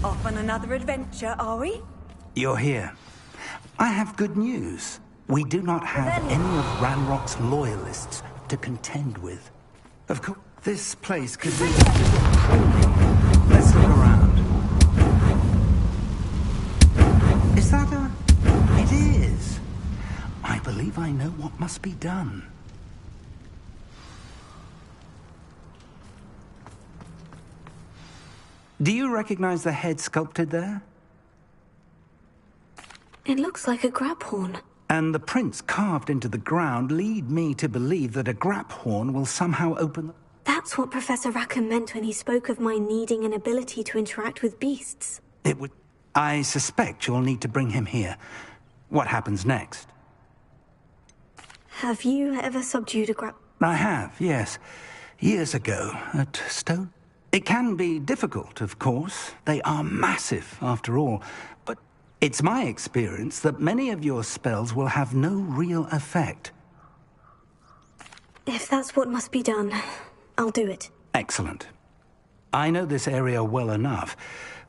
Off on another adventure, are we? You're here. I have good news. We do not have any of Ranrock's loyalists to contend with. Of course, this place could be... Let's look around. Is that a... It is. I believe I know what must be done. Do you recognize the head sculpted there? It looks like a grab horn. And the prints carved into the ground lead me to believe that a grab horn will somehow open the... That's what Professor Rackham meant when he spoke of my needing an ability to interact with beasts. It would... I suspect you'll need to bring him here. What happens next? Have you ever subdued a grab... I have, yes. Years ago, at Stone. It can be difficult, of course. They are massive, after all. But it's my experience that many of your spells will have no real effect. If that's what must be done, I'll do it. Excellent. I know this area well enough.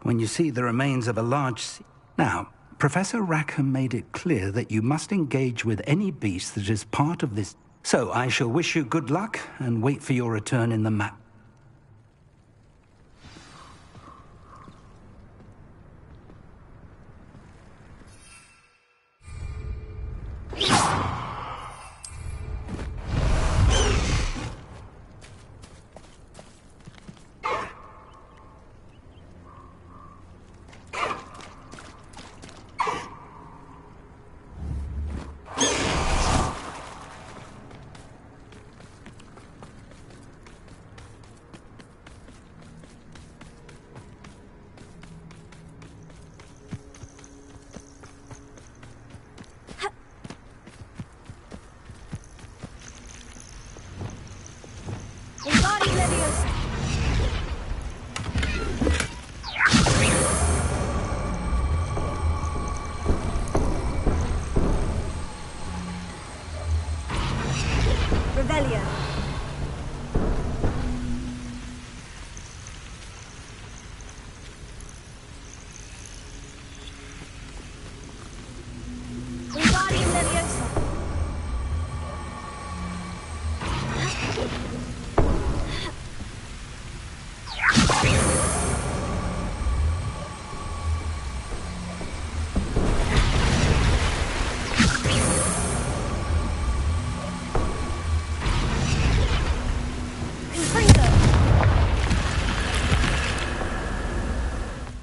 When you see the remains of a large... Now, Professor Rackham made it clear that you must engage with any beast that is part of this... So I shall wish you good luck and wait for your return in the map.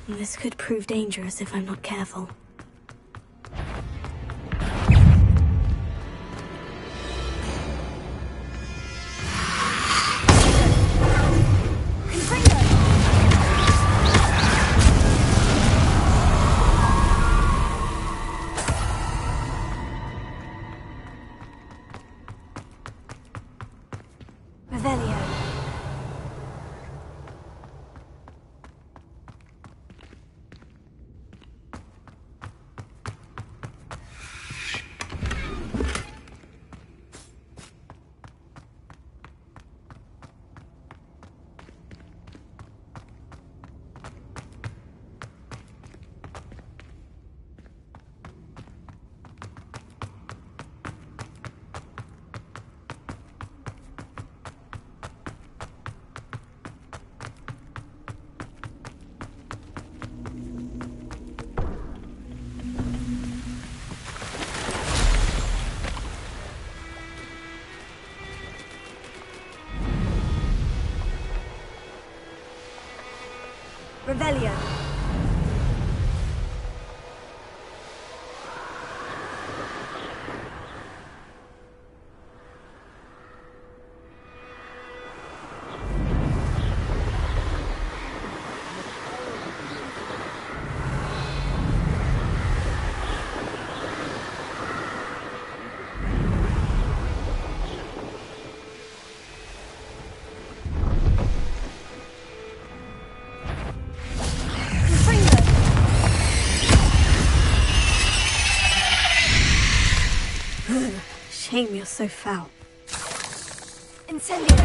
This could prove dangerous if I'm not careful. Revelio. Shame you're so foul. Incendio.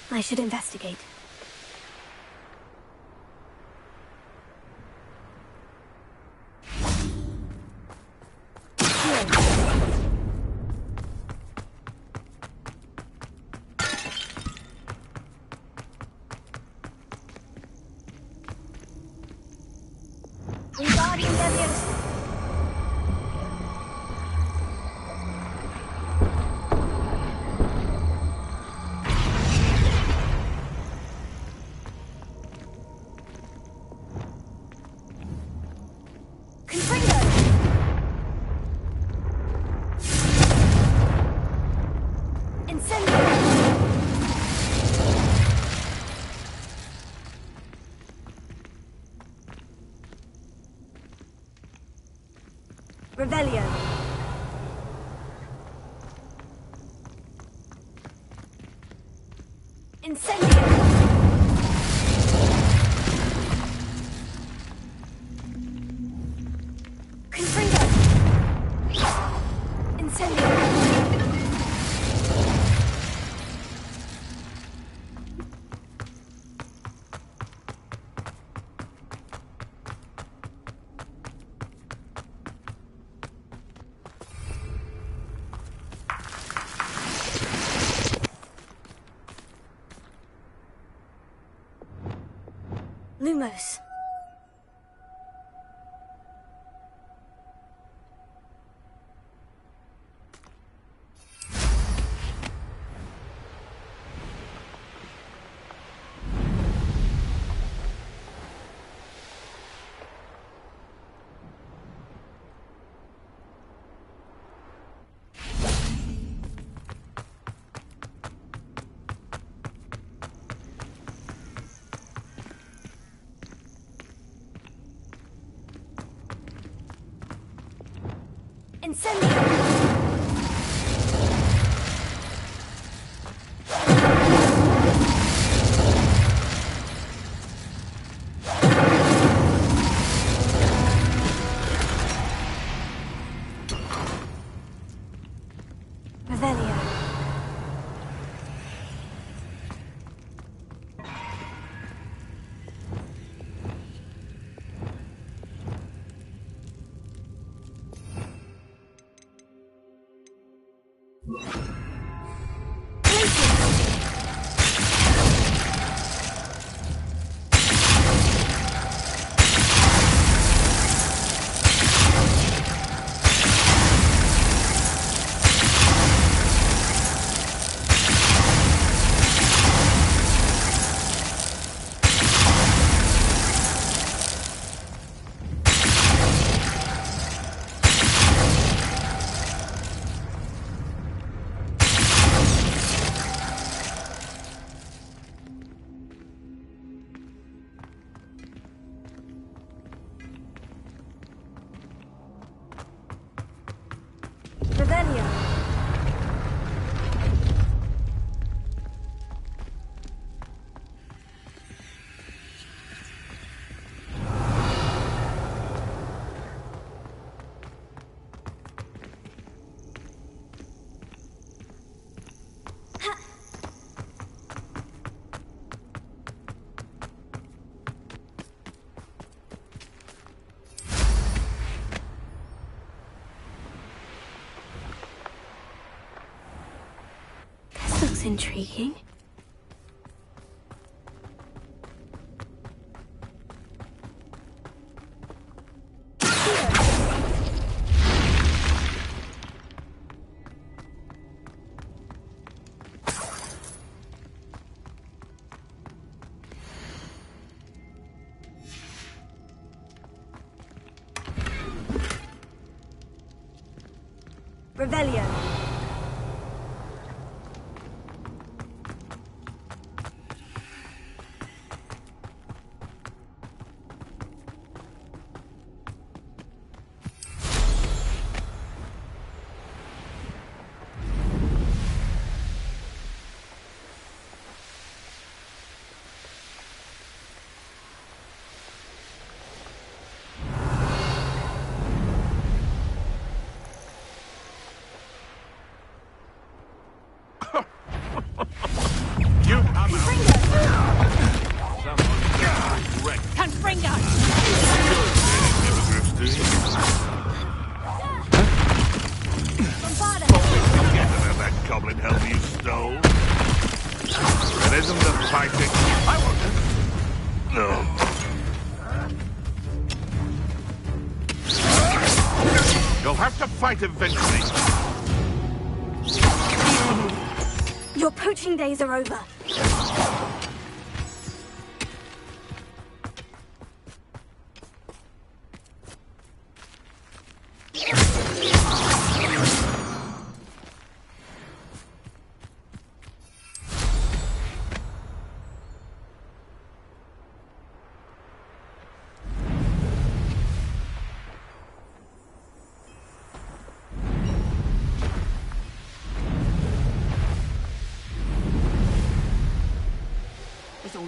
I should investigate. Wingardium Leviosa. Revelio. Incendio. Confringo. Incendio. Lumos. Incendio. Revelio. Revelio. Looks intriguing. Revelio. Eventually. Your poaching days are over.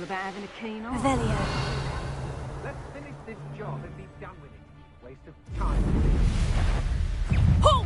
About having a keen eye. Revelio. Let's finish this job and be done with it. Waste of time. Halt!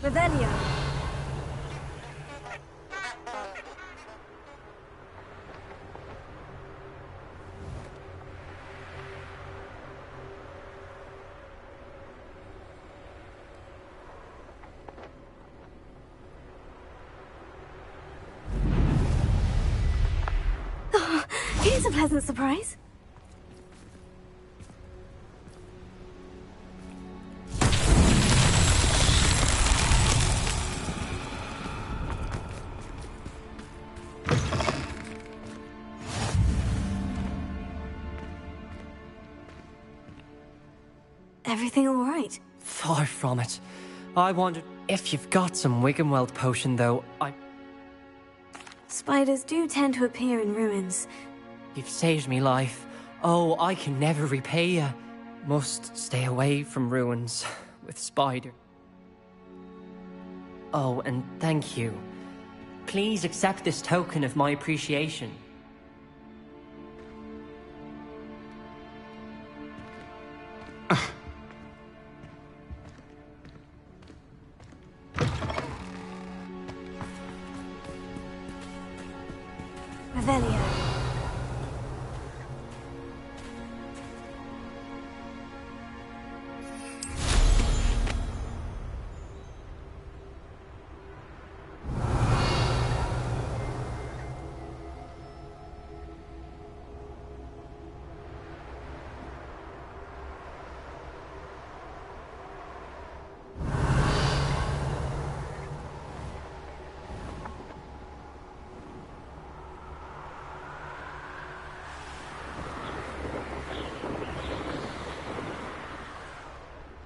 Revelio. Oh, here's a pleasant surprise. Everything all right? Far from it. I wondered if you've got some Wiggenweld potion, though. Spiders do tend to appear in ruins. You've saved me life. Oh, I can never repay you. Must stay away from ruins with Spider. Oh, and thank you. Please accept this token of my appreciation. Revelio.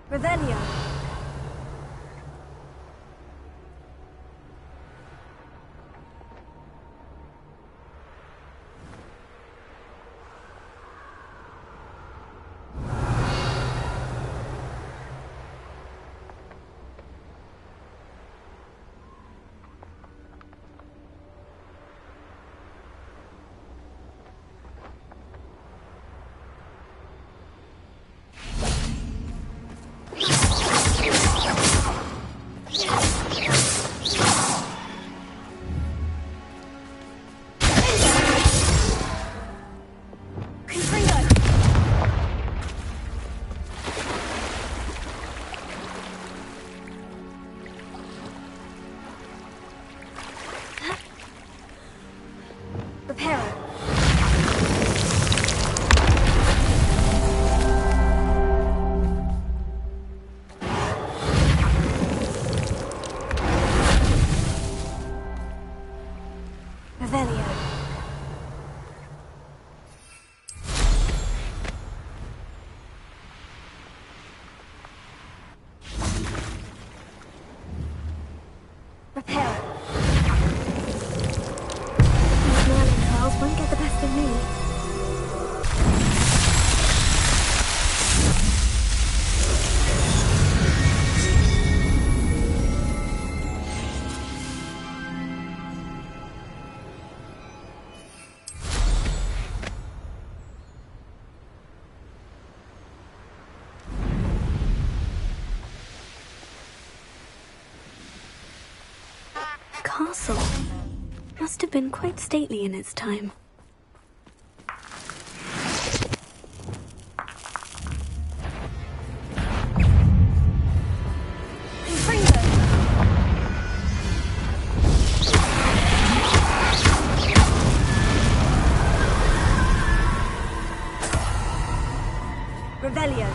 Revelio. castle. Must have been quite stately in its time. Revelio.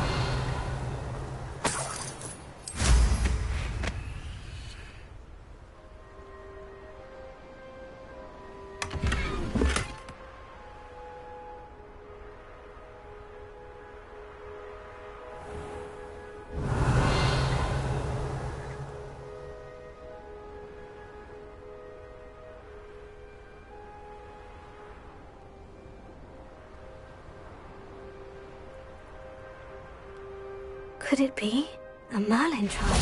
Could it be a Merlin trial?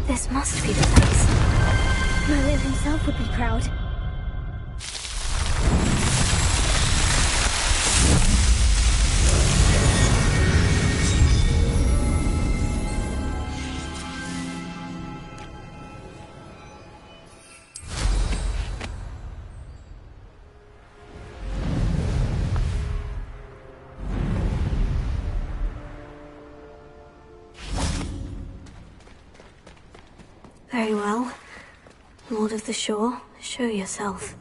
This must be the place. Merlin himself would be proud. Very well. Lord of the Shore, show yourself.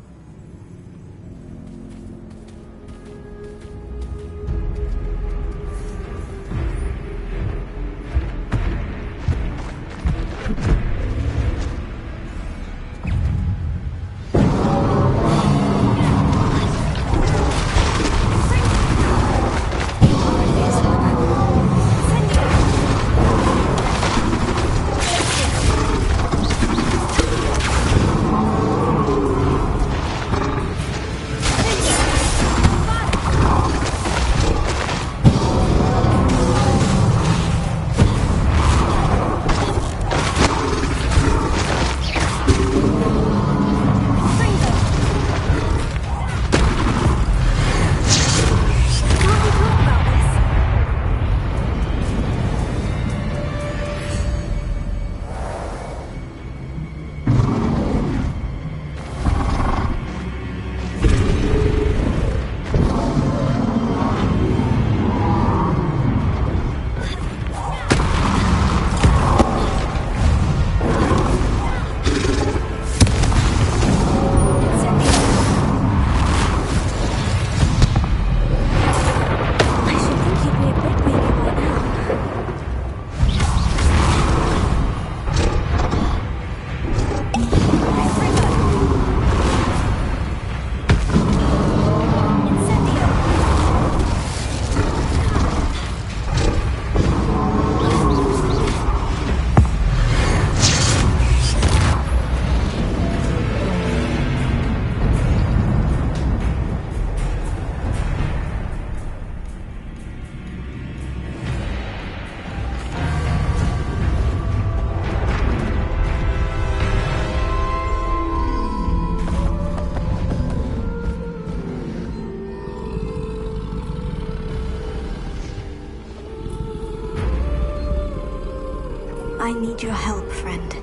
I need your help, friend.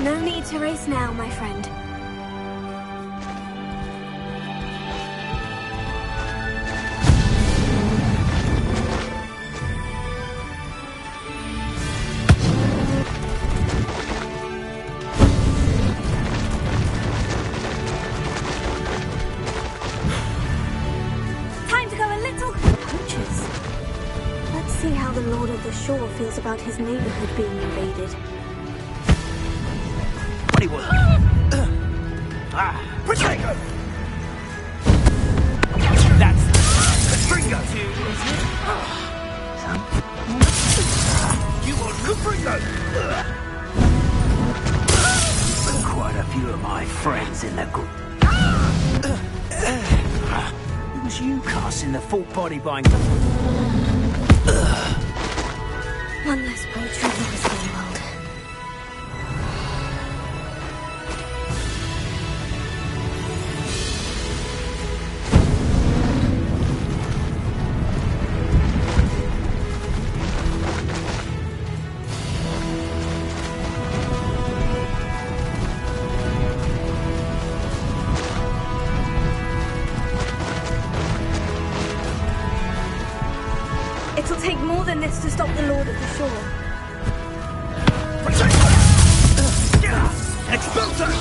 No need to race now, my friend. Time to go a little... Poachers. Let's see how the Lord of the Shore feels about his neighborhood being invaded. Potato! That's the Fringo! You want the Fringo? Quite a few of my friends in the group. It was you casting the full body bind. One less poetry loves the world. It'll take more than this to stop the Lord of the Shore. Expulsor!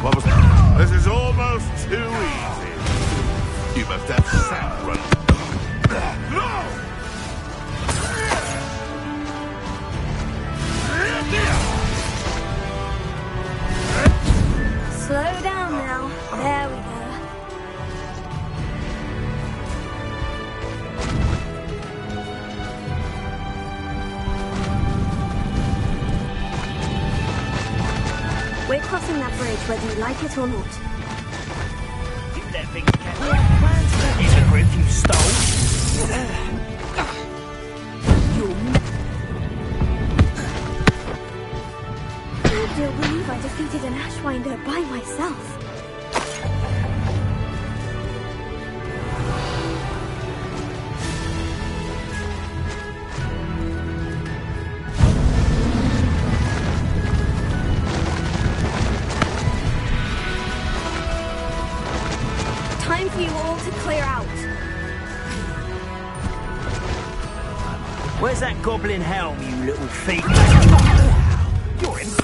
What was that? This is almost too easy. You must have sand run. No! Slow down now. There we go. We're crossing that bridge whether you like it or not. You let things get in the grip you stole. You'll believe I defeated an Ashwinder by myself. Time for you all to clear out. Where's that goblin helm, you little thief? You're embarrassed!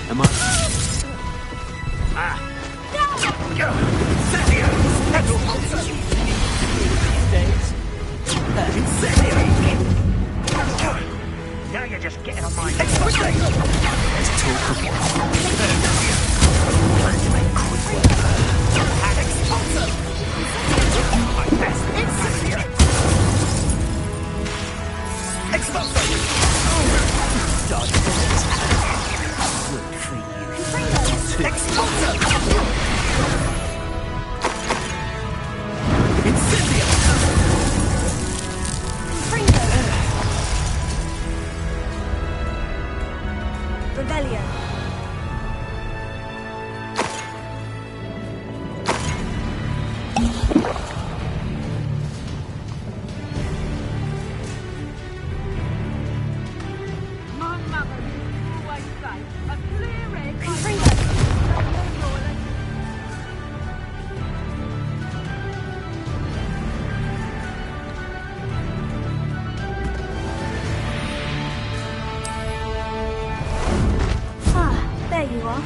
Am I? Incendio! That's all these days. Incendio! Now you're just getting on my nerves. Let's talk about plan to make quick work. And expulsor! My best Incendio! Expulsor! Dodge business. Good for you. Expulsor! Incendio! Rebellion. My mother used to always say, a clear head... There you are.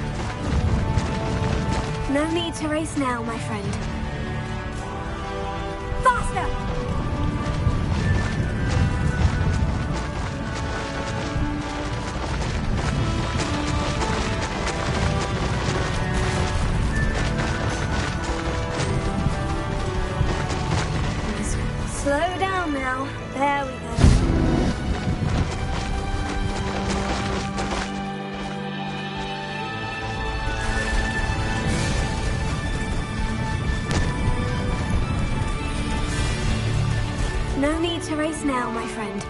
No need to race now, my friend. Faster! well, my friend.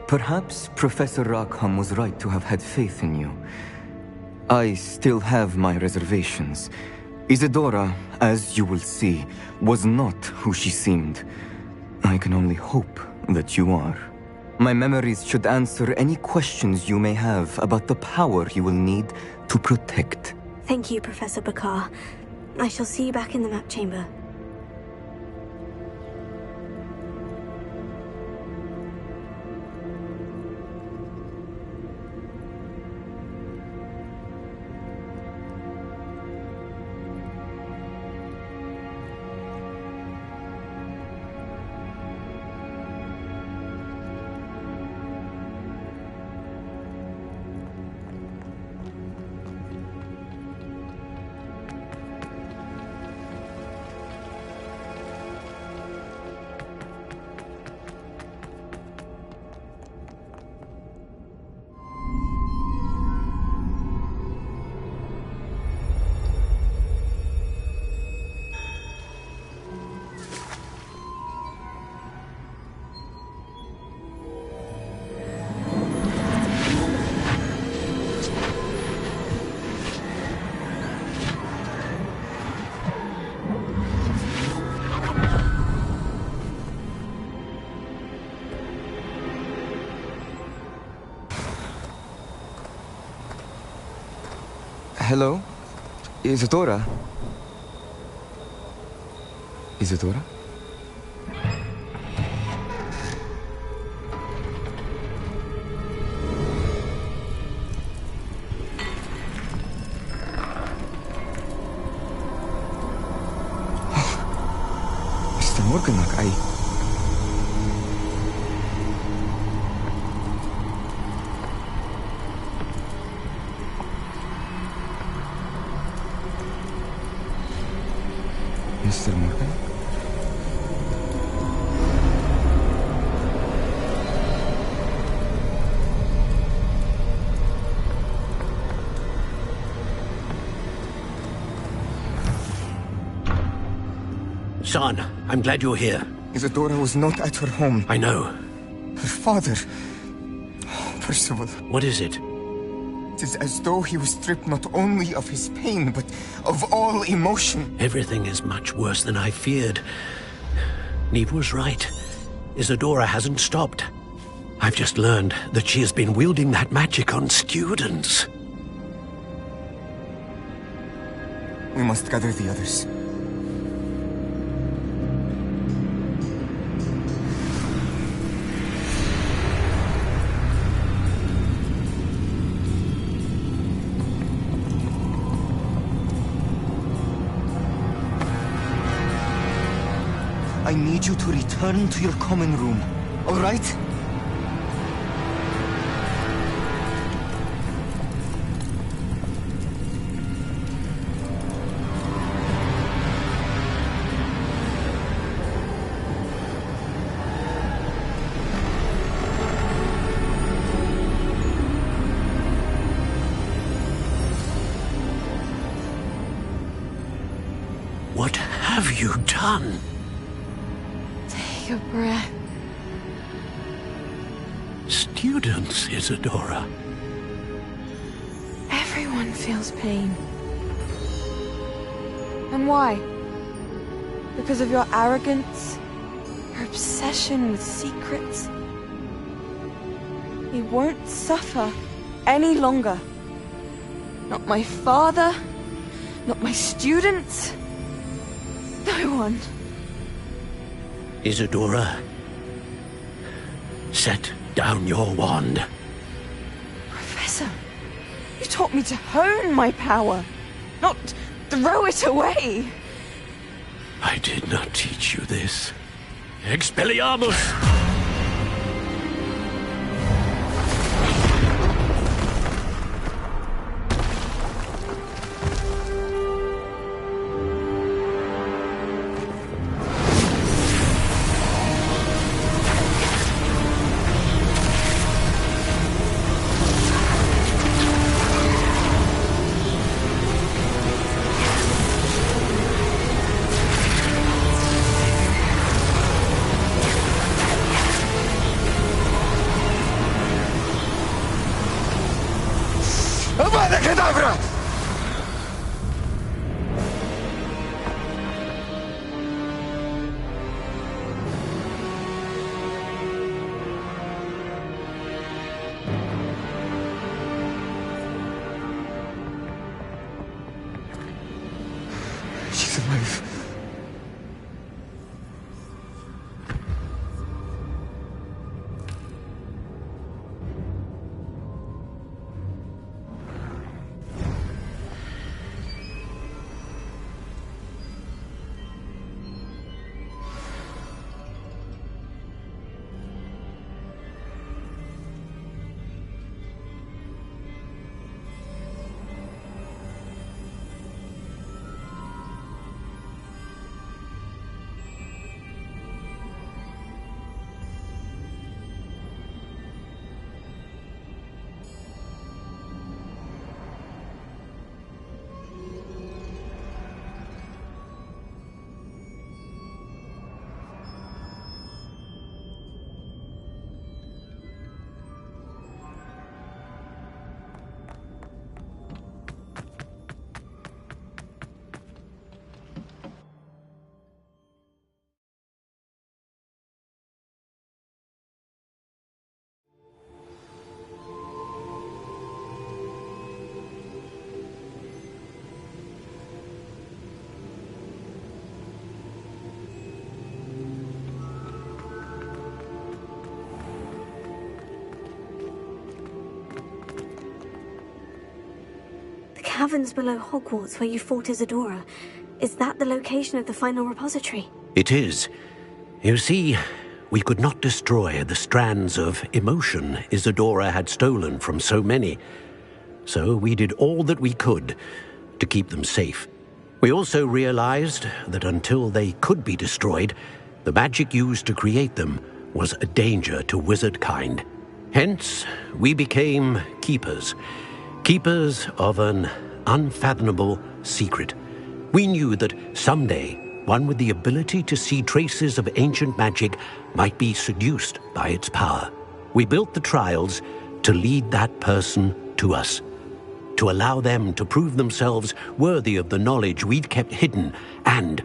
Perhaps Professor Rackham was right to have had faith in you. I still have my reservations. Isadora, as you will see, was not who she seemed. I can only hope that you are. My memories should answer any questions you may have about the power you will need to protect. Thank you, Professor Bakar. I shall see you back in the map chamber. Hello? Isadora? Isadora? Mr. Morganak, Mr. Morgan? Son, I'm glad you're here. Isadora was not at her home. I know. Her father... Percival. What is it? It is as though he was stripped not only of his pain, but of all emotion. Everything is much worse than I feared. Neve was right. Isadora hasn't stopped. I've just learned that she has been wielding that magic on students. We must gather the others. I need you to return to your common room, all right? have you done? Take a breath. Students, Isadora. Everyone feels pain. And why? Because of your arrogance? Your obsession with secrets? He won't suffer any longer. Not my father, not my students, no one. Isadora, set down your wand. Professor, you taught me to hone my power, not throw it away. I did not teach you this. Expelliarmus! She's alive. Caverns below Hogwarts where you fought Isadora. Is that the location of the final repository? It is. You see, we could not destroy the strands of emotion Isadora had stolen from so many. So we did all that we could to keep them safe. We also realized that until they could be destroyed, the magic used to create them was a danger to wizard kind. Hence, we became keepers. Keepers of an unfathomable secret. We knew that someday, one with the ability to see traces of ancient magic might be seduced by its power. We built the trials to lead that person to us, to allow them to prove themselves worthy of the knowledge we'd kept hidden and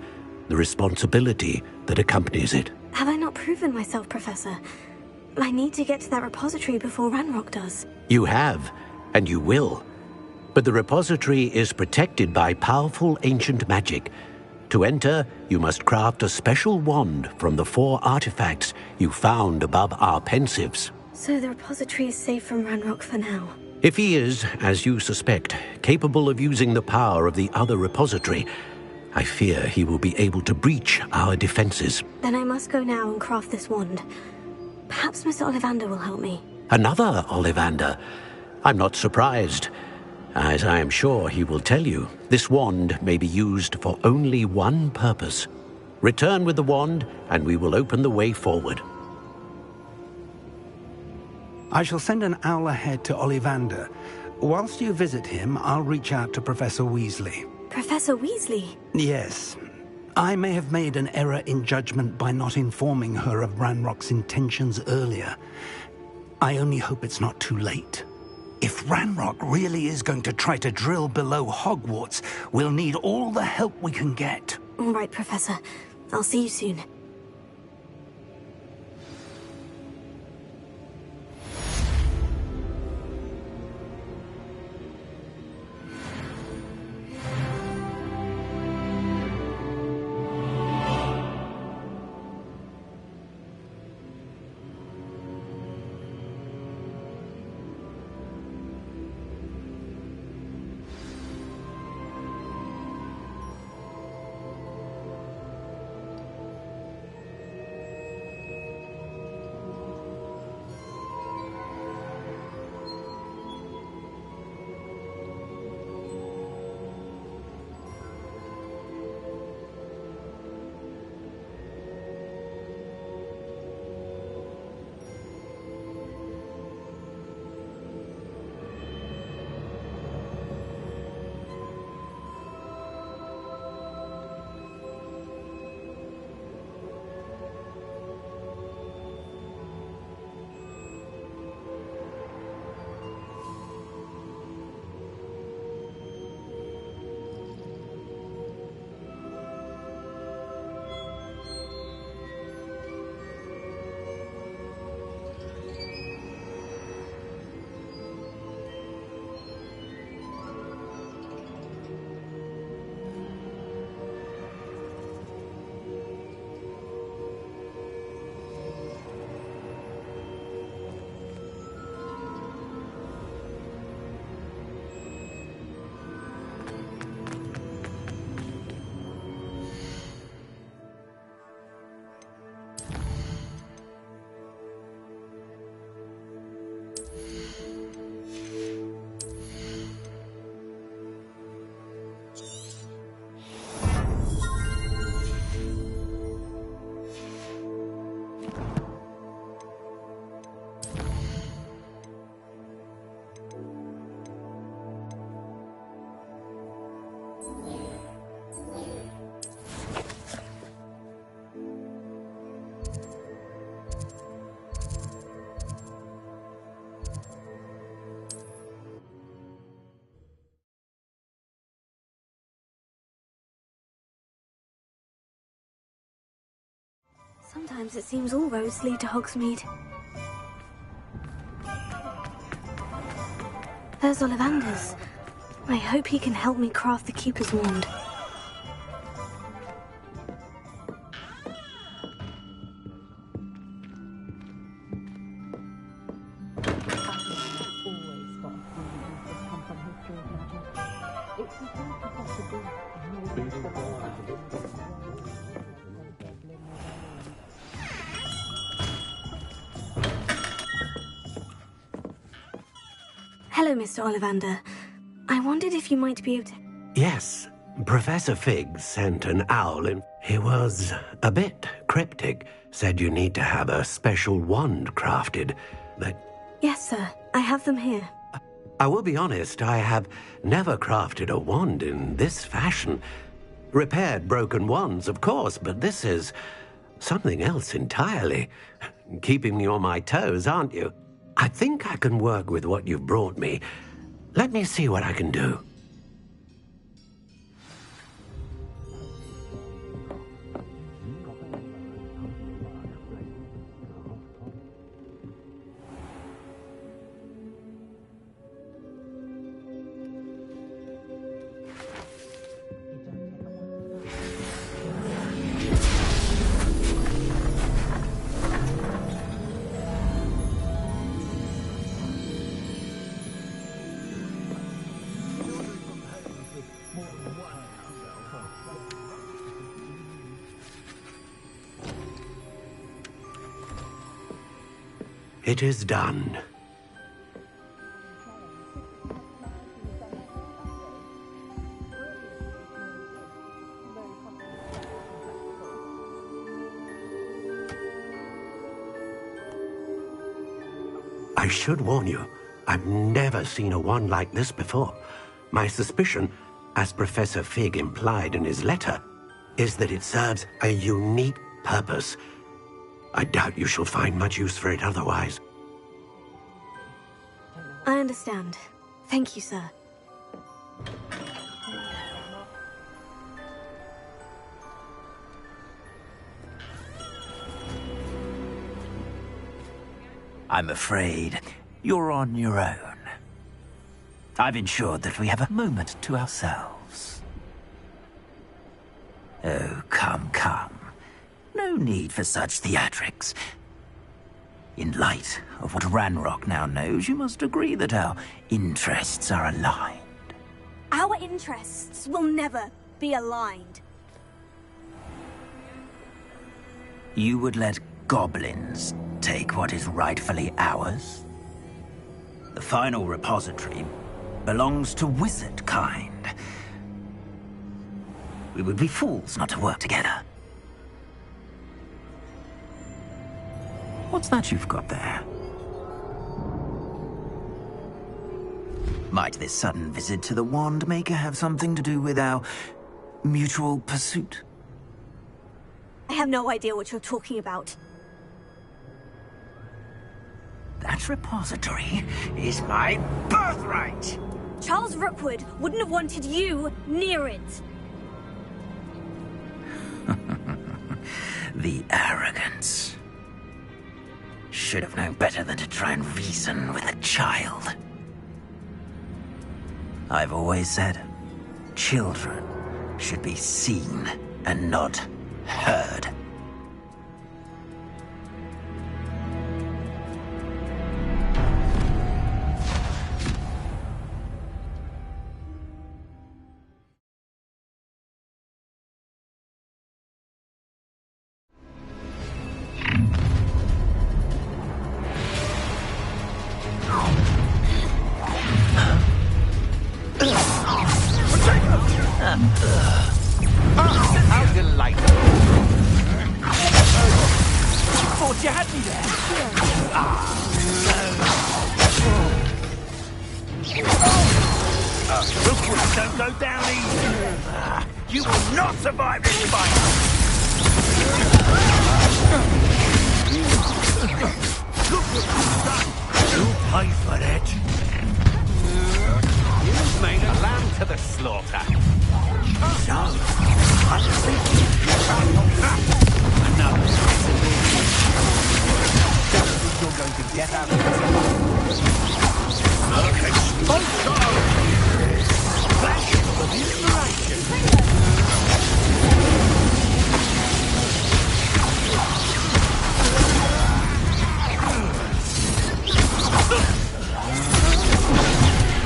the responsibility that accompanies it. Have I not proven myself, Professor? I need to get to that repository before Ranrock does. You have, and you will. But the repository is protected by powerful ancient magic. To enter, you must craft a special wand from the 4 artifacts you found above our pensives. So the repository is safe from Ranrock for now? If he is, as you suspect, capable of using the power of the other repository, I fear he will be able to breach our defenses. Then I must go now and craft this wand. Perhaps Mr. Ollivander will help me. Another Ollivander? I'm not surprised. As I am sure he will tell you, this wand may be used for only one purpose. Return with the wand, and we will open the way forward. I shall send an owl ahead to Ollivander. Whilst you visit him, I'll reach out to Professor Weasley. Professor Weasley? Yes. I may have made an error in judgment by not informing her of Ranrock's intentions earlier. I only hope it's not too late. If Ranrock really is going to try to drill below Hogwarts, we'll need all the help we can get. All right, Professor. I'll see you soon. Sometimes it seems all roads lead to Hogsmeade. There's Ollivander's. I hope he can help me craft the Keeper's Wand. Hello, Mr. Ollivander. I wondered if you might be able to... Yes, Professor Fig sent an owl in. He was a bit cryptic. Said you need to have a special wand crafted. That... Yes, sir. I have them here. I will be honest, I have never crafted a wand in this fashion. Repaired broken wands, of course, but this is something else entirely. Keeping me on my toes, aren't you? I think I can work with what you've brought me. Let me see what I can do. It is done. I should warn you, I've never seen a wand like this before. My suspicion, as Professor Fig implied in his letter, is that it serves a unique purpose. I doubt you shall find much use for it otherwise. I understand. Thank you, sir. I'm afraid you're on your own. I've ensured that we have a moment to ourselves. Oh, come. No need for such theatrics. In light of what Ranrock now knows, you must agree that our interests are aligned. Our interests will never be aligned. You would let goblins take what is rightfully ours? The final repository belongs to wizard kind. We would be fools not to work together. What's that you've got there? Might this sudden visit to the Wand Maker have something to do with our mutual pursuit? I have no idea what you're talking about. That repository is my birthright! Charles Rookwood wouldn't have wanted you near it. The arrogance. Should have known better than to try and reason with a child. I've always said, children should be seen and not heard. How delightful. Thought you had me there. Rookwoods don't go down easy. You will not survive this fight. Look what you've done. You'll pay for that. You've made a lamb to the slaughter. So, I think you found your trap. Another. Don't think you're going to get out of this. Okay, smoke on! Thank you for the inspiration.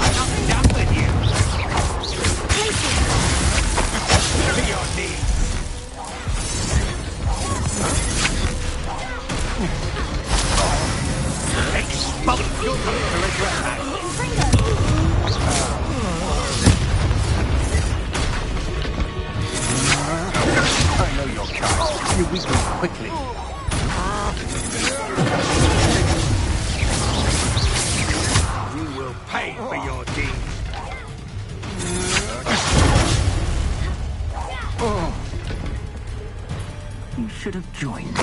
I'm not done with you. To your knees. Expose your coming to regret that. I know your kind. You weaken quickly. You will pay for your deed. You should have joined me.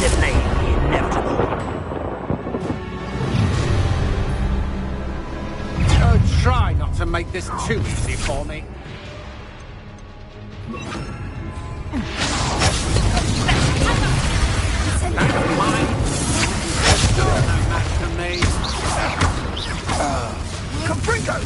Delay the inevitable. Try not to make this too easy for me. That's mine. You're no match for me. Confringo!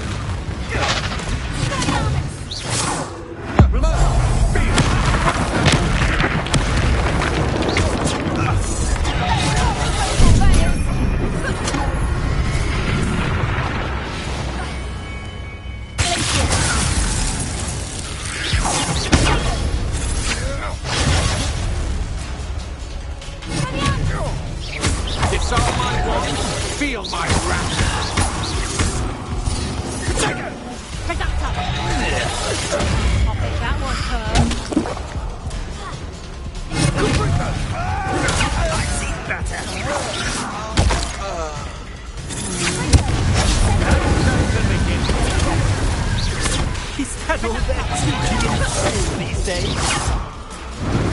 It's all my wand. Feel my wrath. I'll take that one. Is that all they're teaching in school these days?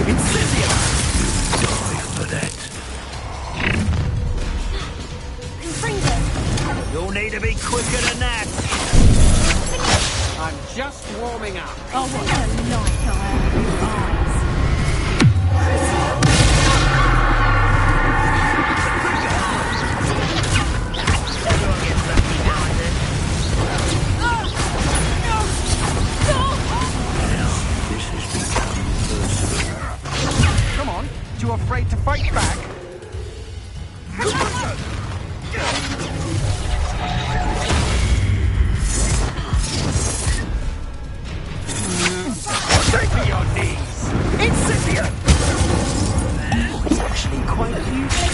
Incendio! Die for that. You'll need to be quicker than that. I'm just warming up. Oh, what a light I have in your eyes. This has become personal. Come on, too afraid to fight back? Take to your knees. Incendio! It's actually quite beautiful.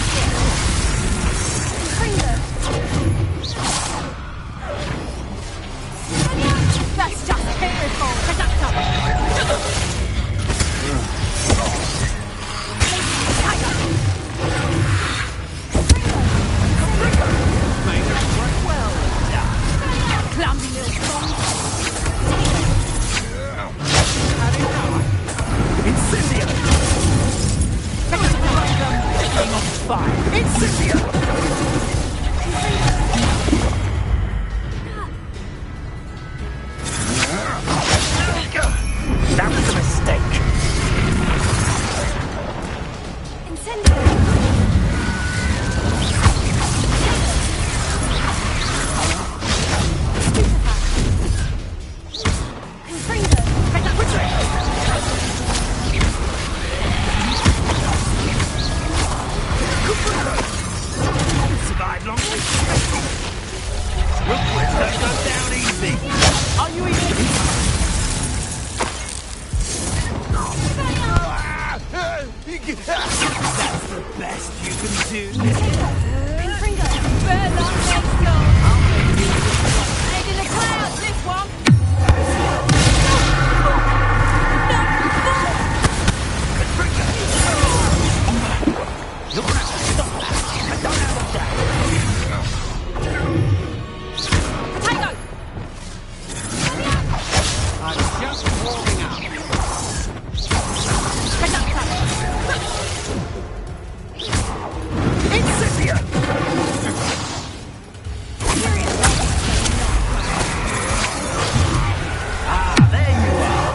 That's just beautiful. Clumsy little song. Incendio! King of fire. Incendio! That was a mistake. Survive long. Look, don't go down easy. Are you even? That's the best you can do. Bird on next door. Head in the clouds, this one. You're gonna have to stop that. I don't have a day. Potato. I'm just warming up. Incendio! Ah, there you are.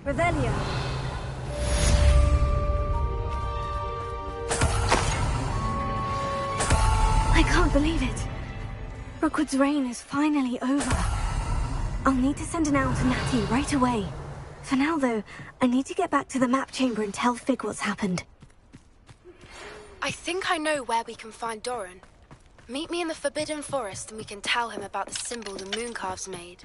Revelio. I can't believe it. Rookwood's reign is finally over. I'll need to send an owl to Natty right away. For now, though, I need to get back to the map chamber and tell Fig what's happened. I think I know where we can find Doran. Meet me in the Forbidden Forest and we can tell him about the symbol the Mooncalves made.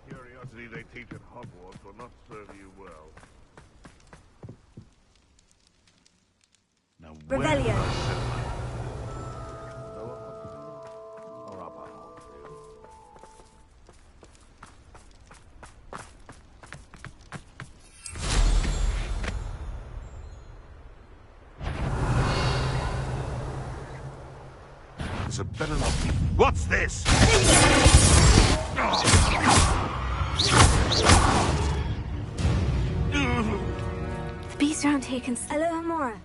The curiosity they teach at Hogwarts will not serve you well. Now, Revelio. Or up a hole. This had better not be. What's this? The beast around here can... Hello, Amora.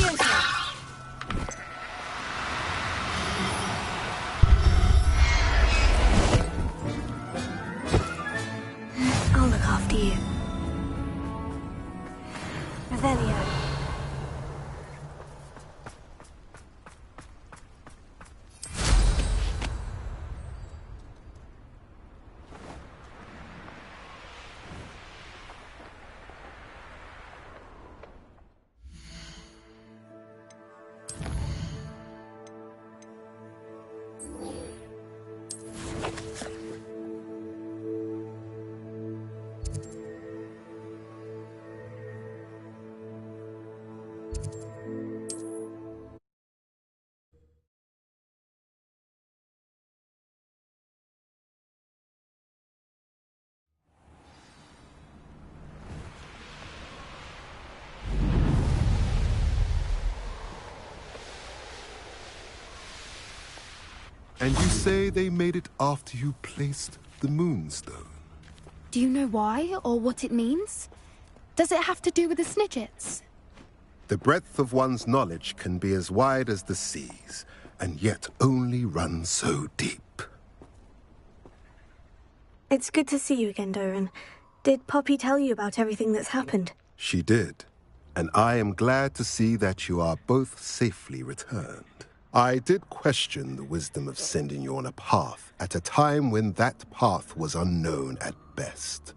Leviosa! I'll look after you. Revelio. And you say they made it after you placed the Moonstone? Do you know why, or what it means? Does it have to do with the Snidgets? The breadth of one's knowledge can be as wide as the seas, and yet only run so deep. It's good to see you again, Doran. Did Poppy tell you about everything that's happened? She did, and I am glad to see that you are both safely returned. I did question the wisdom of sending you on a path at a time when that path was unknown at best,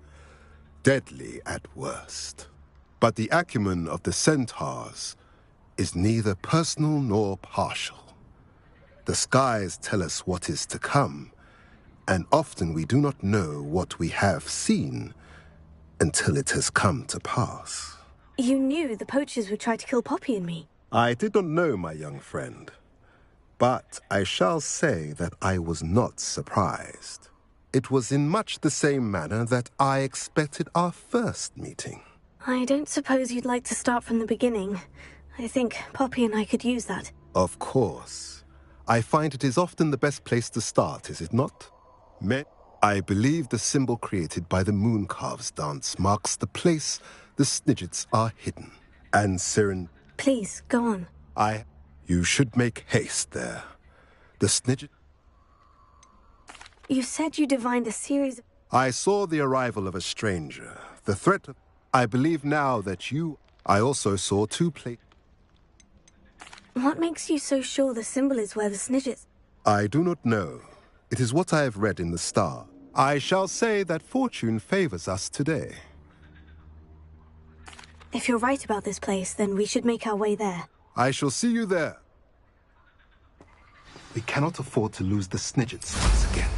deadly at worst. But the acumen of the centaurs is neither personal nor partial. The skies tell us what is to come, and often we do not know what we have seen until it has come to pass. You knew the poachers would try to kill Poppy and me. I did not know, my young friend. But I shall say that I was not surprised. It was in much the same manner that I expected our first meeting. I don't suppose you'd like to start from the beginning. I think Poppy and I could use that. Of course. I find it is often the best place to start, is it not? I believe the symbol created by the Mooncalves dance marks the place the Snidgets are hidden. And Siren... Please, go on. You should make haste there. The Snidget... You said you divined a series of... I saw the arrival of a stranger. The threat of... I believe now that you... I also saw two plates. What makes you so sure the symbol is where the Snidgets... I do not know. It is what I have read in the star. I shall say that fortune favors us today. If you're right about this place, then we should make our way there. I shall see you there. We cannot afford to lose the Snidgets once again.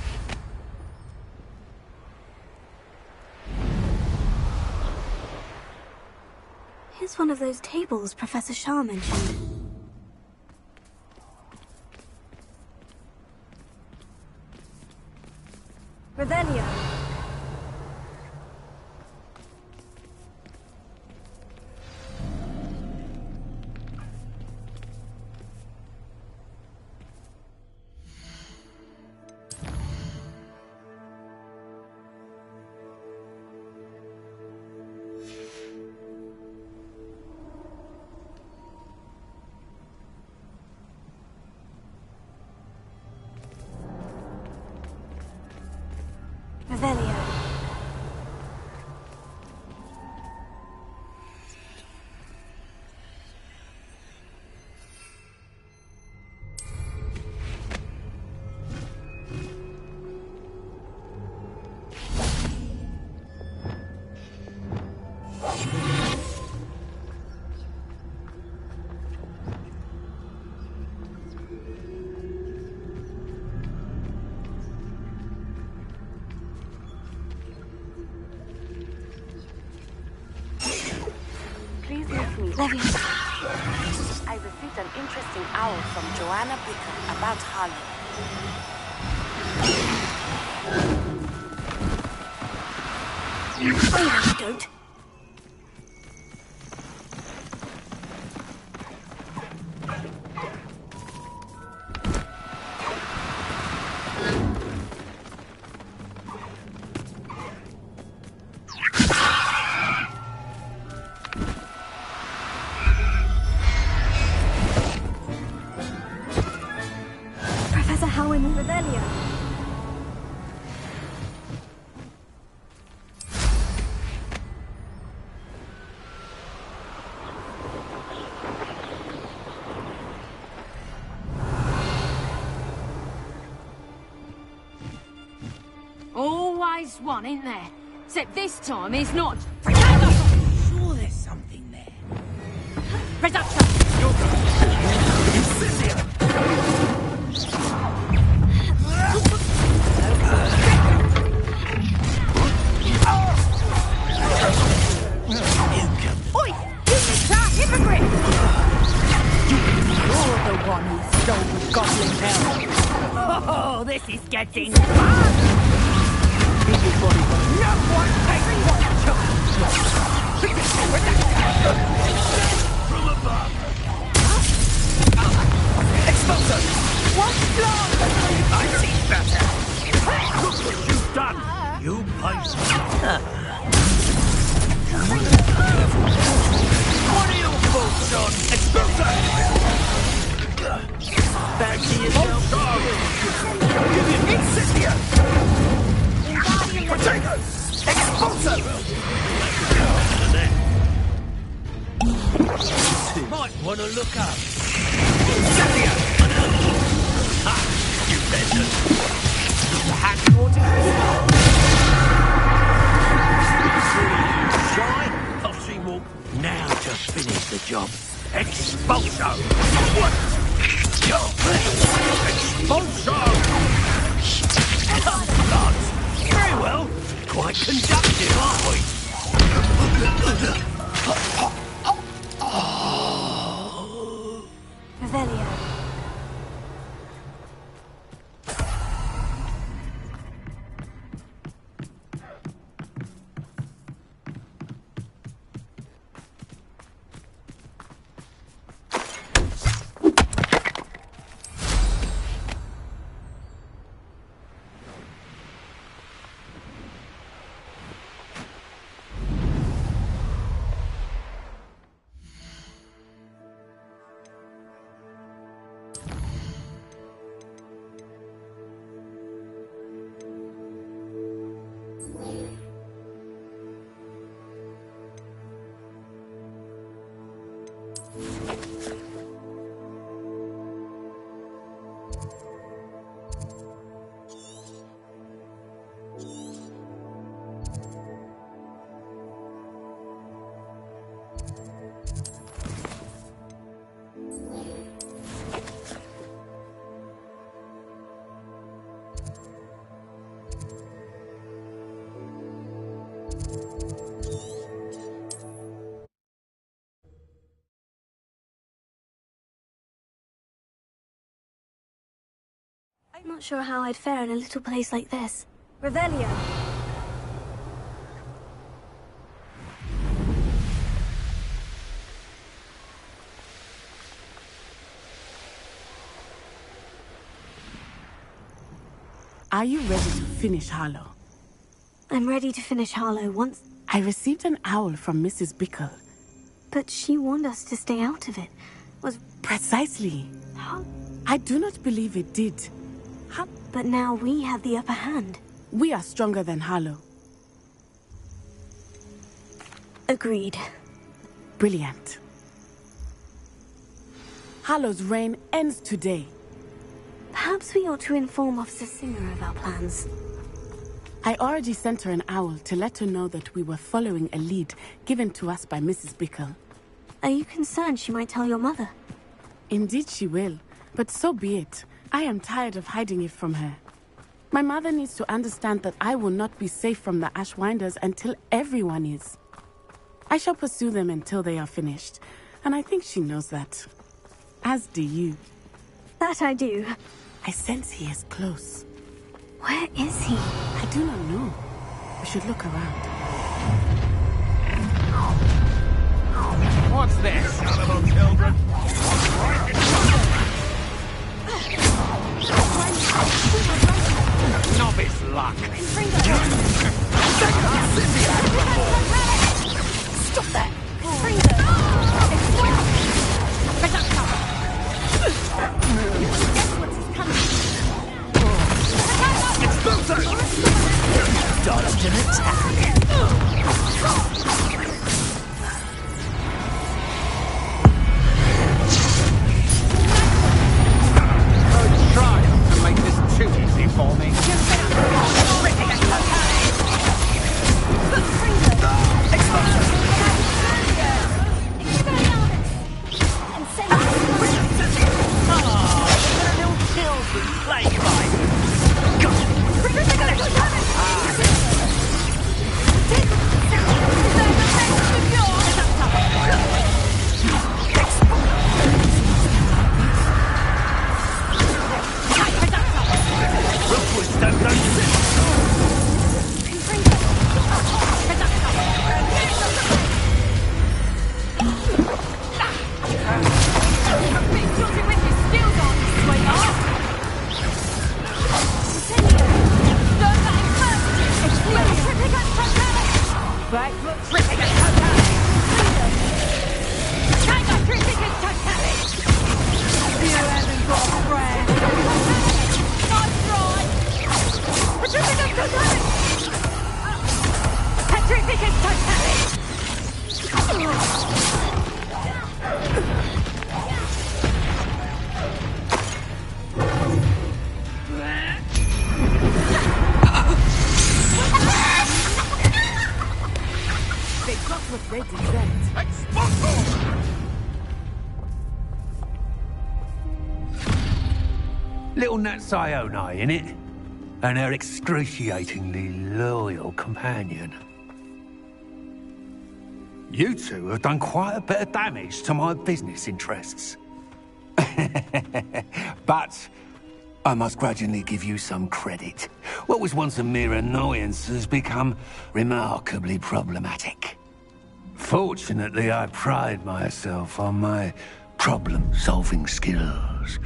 Here's one of those tables Professor Shah mentioned. Revelio. Revelio. Leviosa. I received an interesting owl from Joanna Bicker about Harley. Oh, no, you don't. is one, isn't there? Except this time he's not. Sure there's something there. Reduction! Oi! You that hypocrite! You're the one who stole the goblin hell. Oh, this is getting fun! No one takes what From above. Explosion! What's wrong? I see better. Look what you've done. You paste. What are your thoughts on Explosion? Back to yourself. Incendio! Potatoes! Expulso! Might want to look up. Incendio! Ha! You peasant! The hand water. Shy? Posse walk. Now to finish the job. Expulso! What? Expulso! Lads, very well. Quite conductive, aren't we? Revelio. I'm not sure how I'd fare in a little place like this. Revelio. Are you ready to finish Harlow? I'm ready to finish Harlow once... I received an owl from Mrs. Bickle. But she warned us to stay out of it. Precisely. How? I do not believe it did. But now we have the upper hand. We are stronger than Harlow. Agreed. Brilliant. Harlow's reign ends today. Perhaps we ought to inform Officer Singer of our plans. I already sent her an owl to let her know that we were following a lead given to us by Mrs. Bickle. Are you concerned she might tell your mother? Indeed she will, but so be it. I am tired of hiding it from her. My mother needs to understand that I will not be safe from the Ashwinders until everyone is. I shall pursue them until they are finished, and I think she knows that. As do you. That I do. I sense he is close. Where is he? I do not know. We should look around. What's this? Animal children. Novice luck. Stop that! Dodged an attack. Right foot tripping and totality! Tiger tripping and totality! You haven't got a friend! Nice try! Tripping and totality! Tripping and totality! They got what they deserved. Little Nat Sione, innit? And her excruciatingly loyal companion. You two have done quite a bit of damage to my business interests. But I must grudgingly give you some credit. What was once a mere annoyance has become remarkably problematic. Fortunately, I pride myself on my problem-solving skills.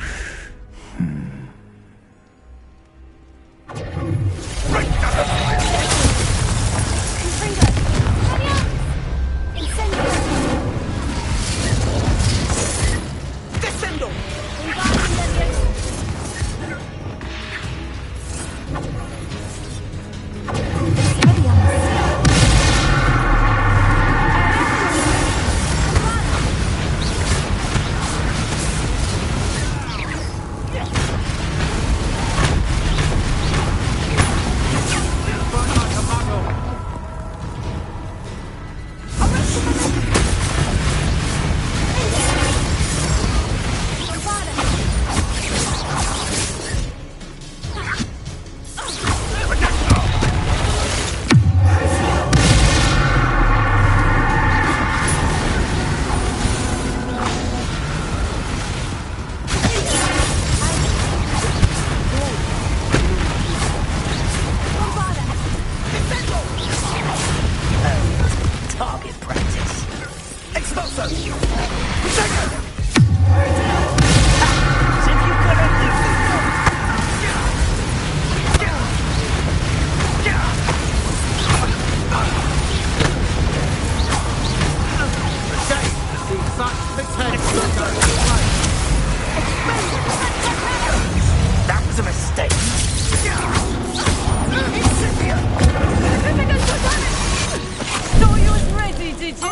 Descendo! Target practice. Expulso! That was a mistake. Thought you was ready, did you?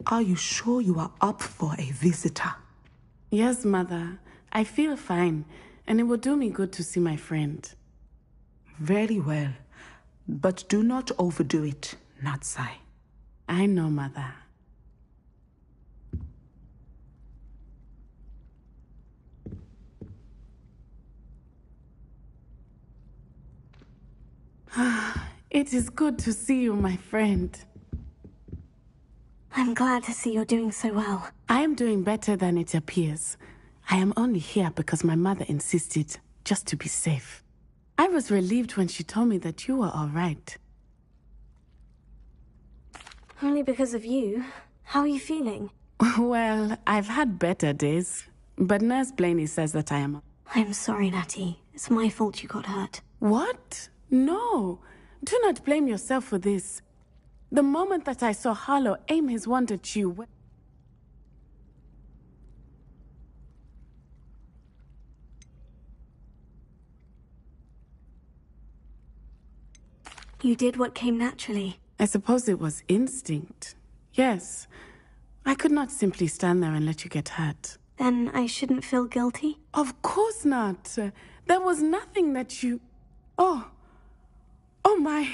Are you sure you are up for a visitor? Yes, Mother. I feel fine, and it will do me good to see my friend. Very well. But do not overdo it, Natsai. I know, Mother. It is good to see you, my friend. I'm glad to see you're doing so well. I am doing better than it appears. I am only here because my mother insisted, just to be safe. I was relieved when she told me that you were all right. Only because of you. How are you feeling? Well, I've had better days, but Nurse Blaney says that I am... I'm sorry, Natty. It's my fault you got hurt. What? No. Do not blame yourself for this. The moment that I saw Harlow aim his wand at you... You did what came naturally. I suppose it was instinct. Yes. I could not simply stand there and let you get hurt. Then I shouldn't feel guilty? Of course not. There was nothing that you... Oh my...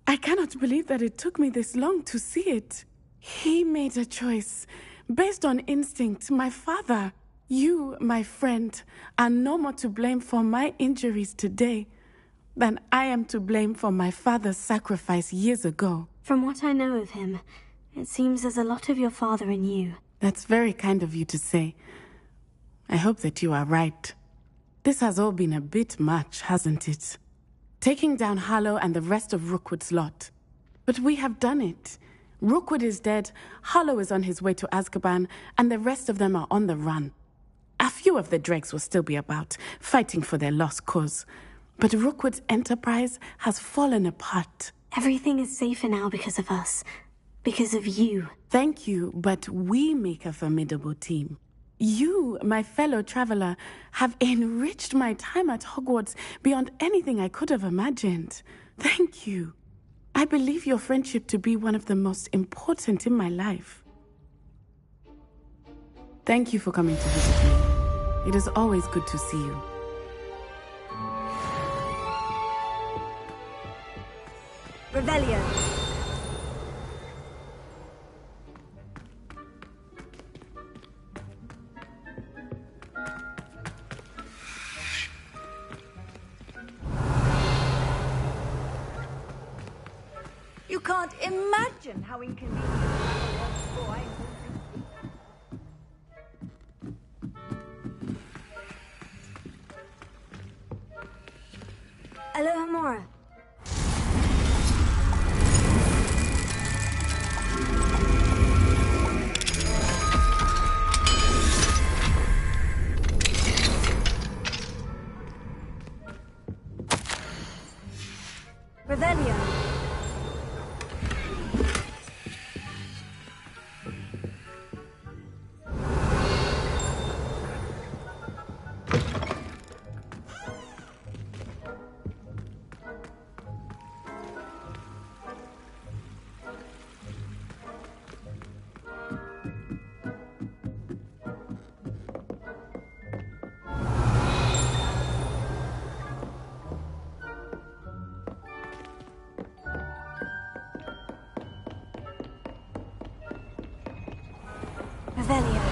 I cannot believe that it took me this long to see it. He made a choice. Based on instinct, my father, you, my friend, are no more to blame for my injuries today than I am to blame for my father's sacrifice years ago. From what I know of him, it seems there's a lot of your father in you. That's very kind of you to say. I hope that you are right. This has all been a bit much, hasn't it? Taking down Harlow and the rest of Rookwood's lot. But we have done it. Rookwood is dead, Harlow is on his way to Azkaban, and the rest of them are on the run. A few of the dregs will still be about, fighting for their lost cause. But Rookwood's enterprise has fallen apart. Everything is safer now because of us. Because of you. Thank you, but we make a formidable team. You, my fellow traveler, have enriched my time at Hogwarts beyond anything I could have imagined. Thank you. I believe your friendship to be one of the most important in my life. Thank you for coming to visit me. It is always good to see you. Revelio. You can't imagine how inconvenient that was, boy. Aloha Mora. Revelio. Revelio.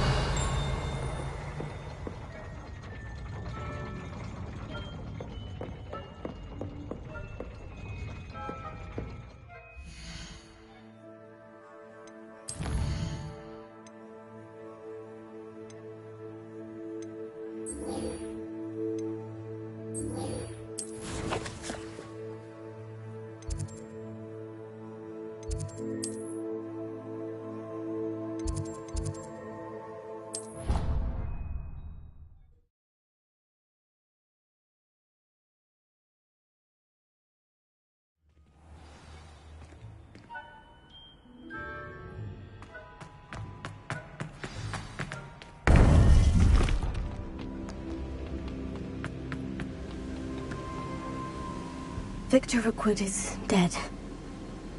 Victor Rookwood is dead.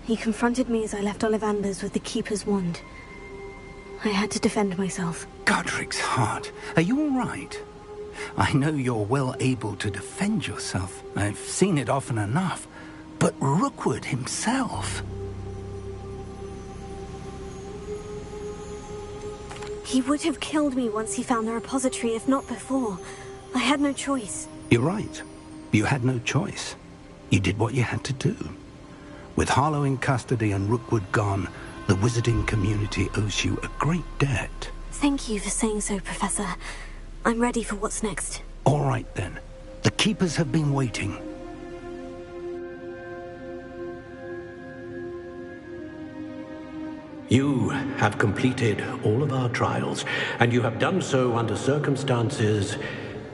He confronted me as I left Ollivander's with the Keeper's wand. I had to defend myself. Godric's heart. Are you all right? I know you're well able to defend yourself. I've seen it often enough. But Rookwood himself... He would have killed me once he found the repository, if not before. I had no choice. You're right. You had no choice. You did what you had to do. With Harlow in custody and Rookwood gone, the wizarding community owes you a great debt. Thank you for saying so, Professor. I'm ready for what's next. All right, then. The Keepers have been waiting. You have completed all of our trials, and you have done so under circumstances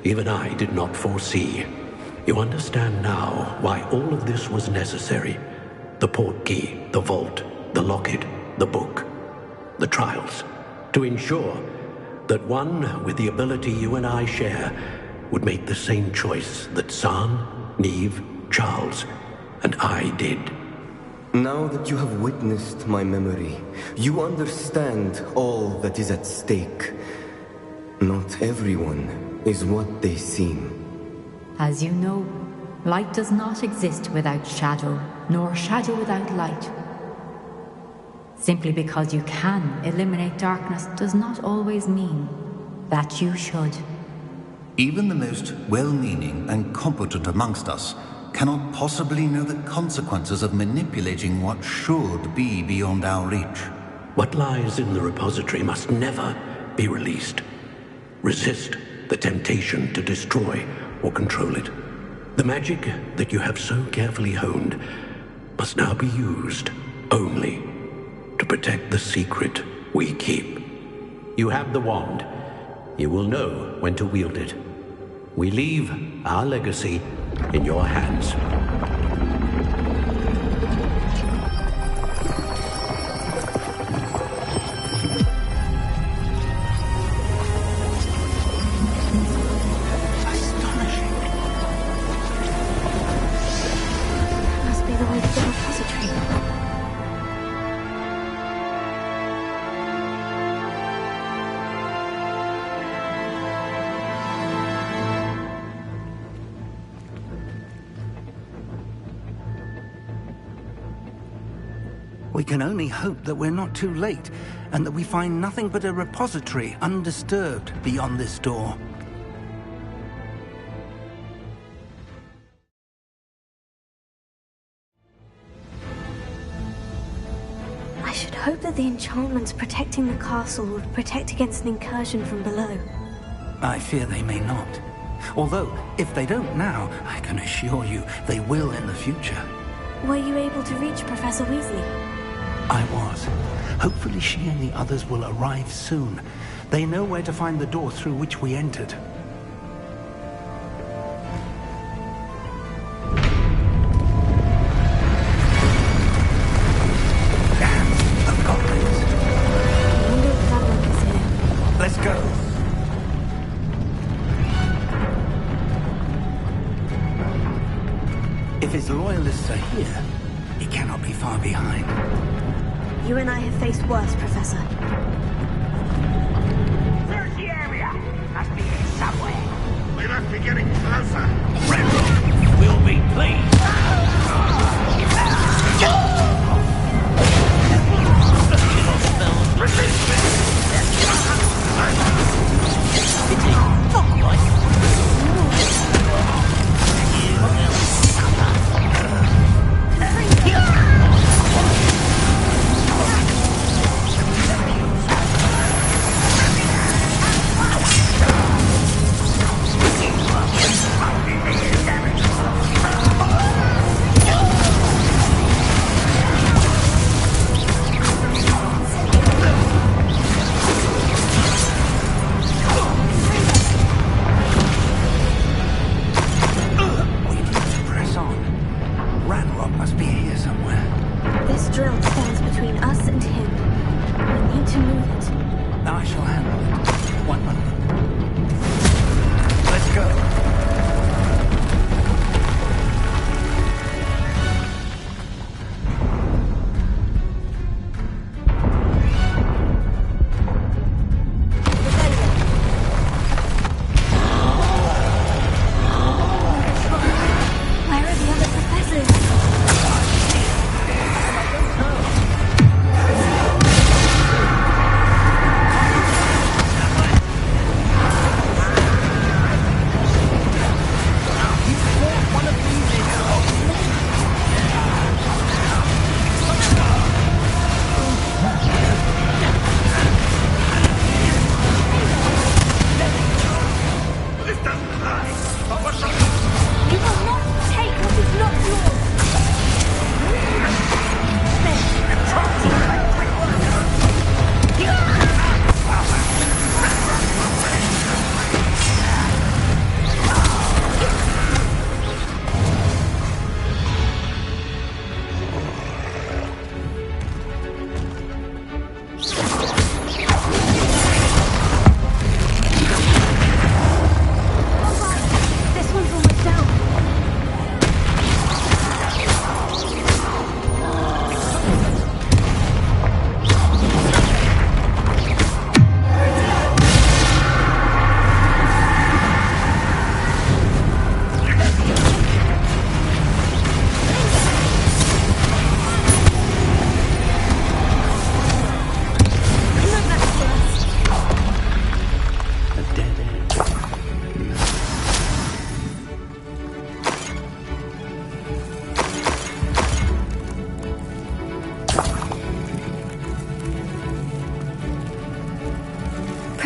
even I did not foresee. You understand now why all of this was necessary. The portkey, the vault, the locket, the book, the trials. To ensure that one with the ability you and I share would make the same choice that San, Neve, Charles, and I did. Now that you have witnessed my memory, you understand all that is at stake. Not everyone is what they seem. As you know, light does not exist without shadow, nor shadow without light. Simply because you can eliminate darkness does not always mean that you should. Even the most well-meaning and competent amongst us cannot possibly know the consequences of manipulating what should be beyond our reach. What lies in the repository must never be released. Resist the temptation to destroy or control it. The magic that you have so carefully honed must now be used only to protect the secret we keep. You have the wand. You will know when to wield it. We leave our legacy in your hands. Must be the way to the repository. We can only hope that we're not too late, and that we find nothing but a repository undisturbed beyond this door. I should hope that the enchantments protecting the castle would protect against an incursion from below. I fear they may not. Although, if they don't now, I can assure you they will in the future. Were you able to reach Professor Weasley? I was. Hopefully she and the others will arrive soon. They know where to find the door through which we entered. Damn, the goblins. I wonder if Gladwin is here. Let's go. If his loyalists are here, he cannot be far behind. You and I have faced worse, Professor. Search the area! Must be here somewhere. We must be getting closer. Renrock will be pleased.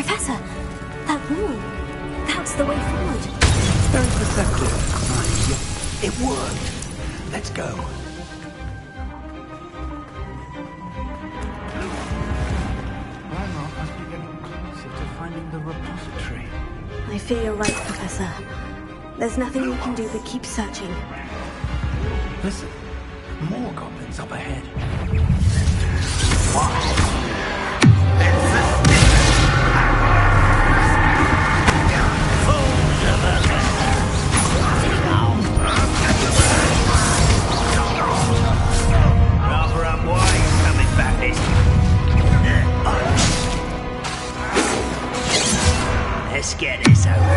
Professor, that wall. That's the way forward. It's very perceptive. It worked. Let's go. Ranrock must be getting closer to finding the repository. I fear you're right, Professor. There's nothing we can do but keep searching. Listen, more goblins up ahead. Let's get this over with.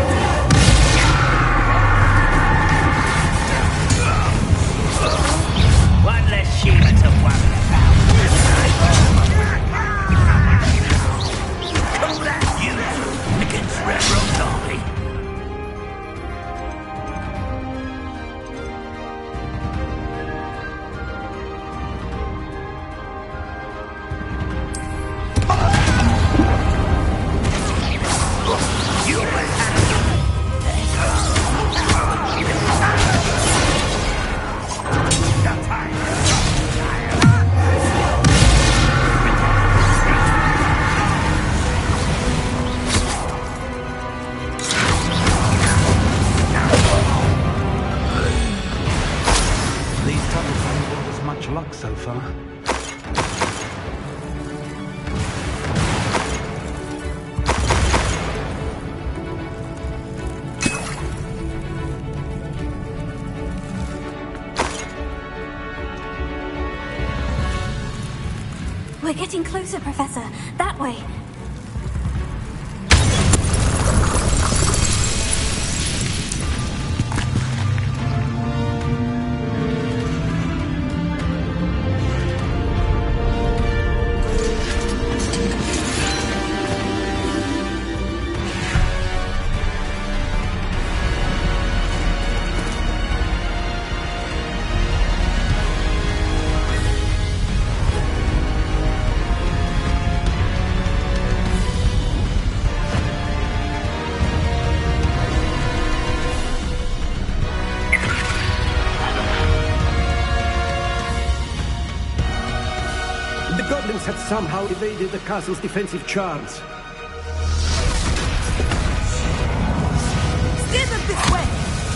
One less human to worry about. Call that you against Ranrock's army. So far. We're getting closer, Professor. That way. Had somehow evaded the castle's defensive charms. Steer them this way!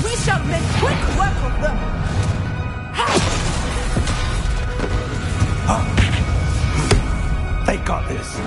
We shall make quick work of them! They got this.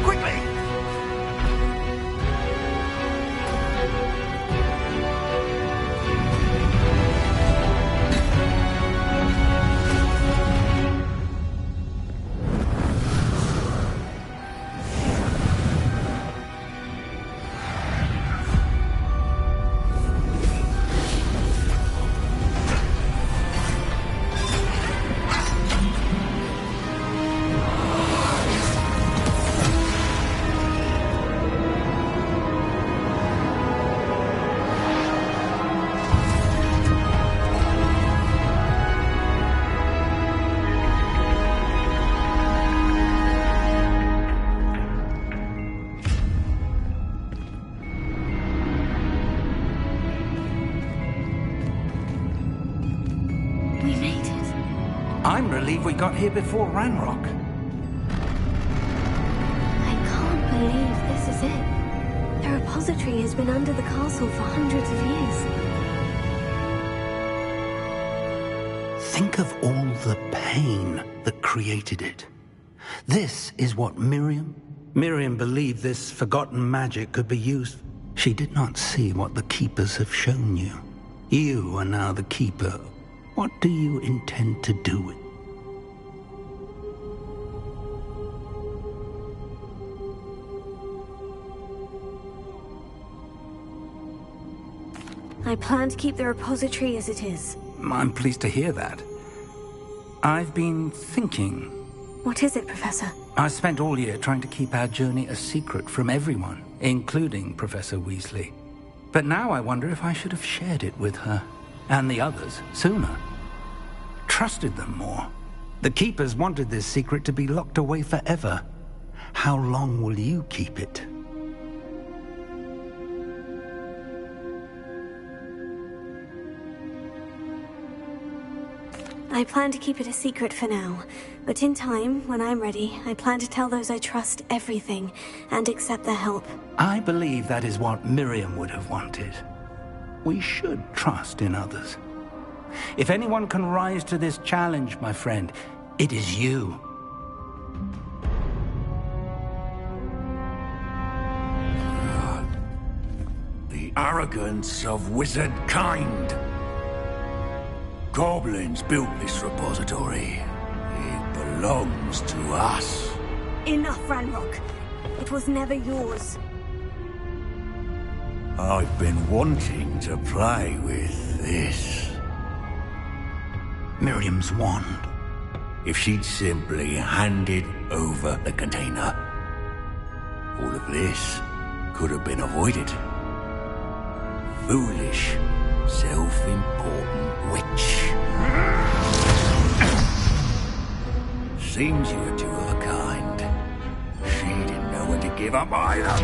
quickly! I'm relieved we got here before Ranrock. I can't believe this is it. The repository has been under the castle for hundreds of years. Think of all the pain that created it. This is what Miriam believed this forgotten magic could be used. She did not see what the Keepers have shown you. You are now the Keeper. What do you intend to do with it? I plan to keep the repository as it is. I'm pleased to hear that. I've been thinking. What is it, Professor? I spent all year trying to keep our journey a secret from everyone, including Professor Weasley. But now I wonder if I should have shared it with her, and the others, sooner. Trusted them more. The Keepers wanted this secret to be locked away forever. How long will you keep it? I plan to keep it a secret for now, but in time, when I'm ready, I plan to tell those I trust everything and accept their help. I believe that is what Miriam would have wanted. We should trust in others. If anyone can rise to this challenge, my friend, it is you. The arrogance of wizard kind. Goblins built this repository. It belongs to us. Enough, Ranrock. It was never yours. I've been wanting to play with this. Miriam's wand. If she'd simply handed over the container, all of this could have been avoided. Foolish, self-important witch. Seems you were two of a kind. She didn't know when to give up either.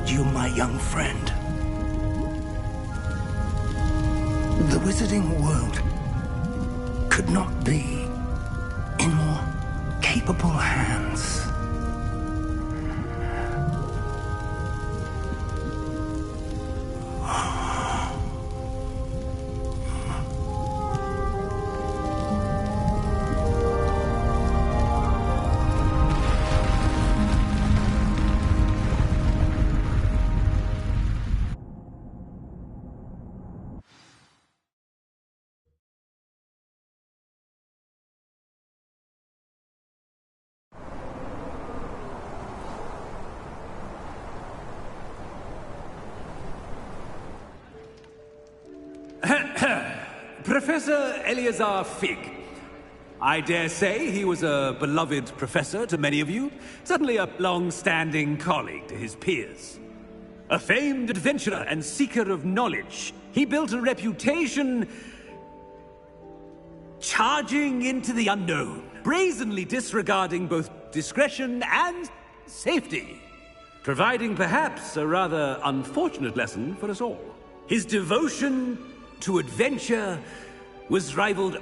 need you, my young friend. The wizarding world could not be in more capable hands. Professor Eleazar Fig. I dare say he was a beloved professor to many of you, certainly a long-standing colleague to his peers. A famed adventurer and seeker of knowledge, he built a reputation charging into the unknown, brazenly disregarding both discretion and safety, providing perhaps a rather unfortunate lesson for us all. His devotion to adventure was rivaled